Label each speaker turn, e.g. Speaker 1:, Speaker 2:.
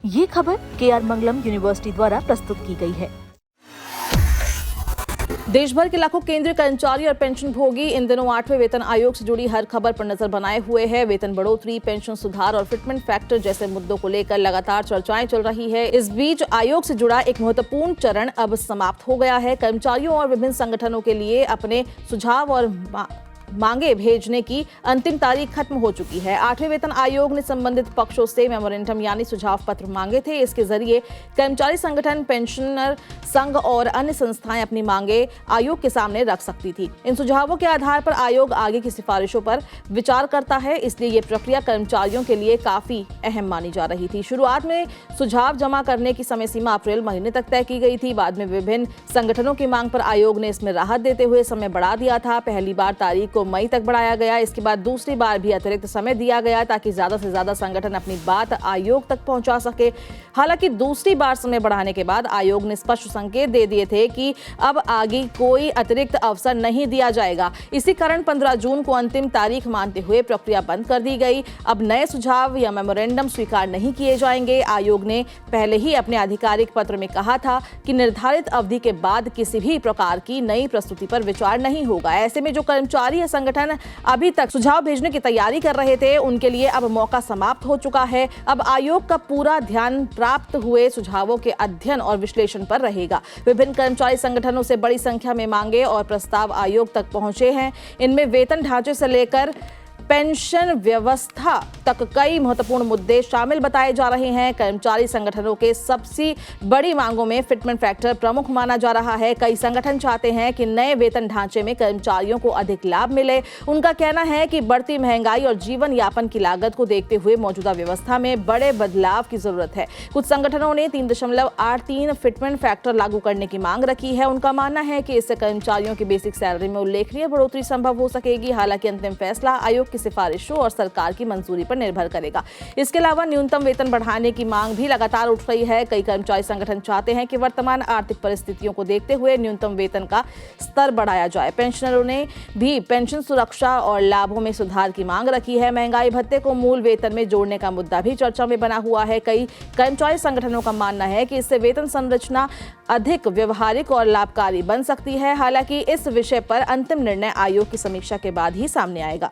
Speaker 1: ये खबर KR मंगलम university द्वारा प्रस्तुत की गई है।
Speaker 2: देश भर के लाखों केंद्रीय कर्मचारी और पेंशन भोगी इन दिनों 8वें वेतन आयोग से जुड़ी हर खबर पर नजर बनाए हुए हैं। वेतन बढ़ोतरी, पेंशन सुधार और फिटमेंट फैक्टर जैसे मुद्दों को लेकर लगातार चर्चाएं चल रही है। इस बीच आयोग से जुड़ा एक महत्वपूर्ण चरण अब समाप्त हो गया है। कर्मचारियों और विभिन्न संगठनों के लिए अपने सुझाव और मांगे भेजने की अंतिम तारीख खत्म हो चुकी है। 8वें वेतन आयोग ने संबंधित पक्षों से मेमोरेंडम यानी सुझाव पत्र मांगे थे। इसके जरिए कर्मचारी संगठन, पेंशनर संघ और अन्य संस्थाएं अपनी मांगे आयोग के सामने रख सकती थी। इन सुझावों के आधार पर आयोग आगे की सिफारिशों पर विचार करता है, इसलिए ये प्रक्रिया कर्मचारियों के लिए काफी अहम मानी जा रही थी। शुरुआत में सुझाव जमा करने की समय सीमा अप्रैल महीने तक तय की गई थी। बाद में विभिन्न संगठनों की मांग पर आयोग ने इसमें राहत देते हुए समय बढ़ा दिया था। पहली बार तारीख को मई तक बढ़ाया गया। इसके बाद दूसरी बार भी अतिरिक्त समय दिया गया ताकि ज्यादा से ज्यादा संगठन अपनी बात आयोग तक पहुंचा सके। हालांकि दूसरी बार समय बढ़ाने के बाद आयोग ने स्पष्ट संकेत दे दिए थे कि अब आगे कोई अतिरिक्त अवसर नहीं दिया जाएगा। इसी कारण 15 जून को अंतिम तारीख मानते हुए प्रक्रिया बंद कर दी गई। अब नए सुझाव या मेमोरेंडम स्वीकार नहीं किए जाएंगे। आयोग ने पहले ही अपने आधिकारिक पत्र में कहा था कि निर्धारित अवधि के बाद किसी भी प्रकार की नई प्रस्तुति पर विचार नहीं होगा। ऐसे में जो कर्मचारी या संगठन अभी तक सुझाव भेजने की तैयारी कर रहे थे, उनके लिए अब मौका समाप्त हो चुका है। अब आयोग का पूरा ध्यान प्राप्त हुए सुझावों के अध्ययन और विश्लेषण पर रहेगा। विभिन्न कर्मचारी संगठनों से बड़ी संख्या में मांगे और प्रस्ताव आयोग तक पहुंचे हैं। इनमें वेतन ढांचे से लेकर पेंशन व्यवस्था तक कई महत्वपूर्ण मुद्दे शामिल बताए जा रहे हैं। कर्मचारी संगठनों के सबसे बड़ी मांगों में फिटमेंट फैक्टर प्रमुख माना जा रहा है। कई संगठन चाहते हैं कि नए वेतन ढांचे में कर्मचारियों को अधिक लाभ मिले। उनका कहना है कि बढ़ती महंगाई और जीवन यापन की लागत को देखते हुए मौजूदा व्यवस्था में बड़े बदलाव की जरूरत है। कुछ संगठनों ने 3.83 फिटमेंट फैक्टर लागू करने की मांग रखी है। उनका मानना है कि इससे कर्मचारियों की बेसिक सैलरी में उल्लेखनीय बढ़ोतरी संभव हो सकेगी। हालांकि अंतिम फैसला आयोग की सिफारिशों और सरकार की मंजूरी पर निर्भर करेगा। इसके अलावा न्यूनतम वेतन बढ़ाने की मांग भी लगातार उठ रही है। कई कर्मचारी संगठन चाहते हैं कि वर्तमान आर्थिक परिस्थितियों को देखते हुए न्यूनतम वेतन का स्तर बढ़ाया जाए। पेंशनरों ने भी पेंशन सुरक्षा और लाभों में सुधार की मांग रखी है। महंगाई भत्ते को मूल वेतन में जोड़ने का मुद्दा भी चर्चा में बना हुआ है। कई कर्मचारी संगठनों का मानना है कि इससे वेतन संरचना अधिक व्यवहारिक और लाभकारी बन सकती है। हालांकि इस विषय पर अंतिम निर्णय आयोग की समीक्षा के बाद ही सामने आएगा।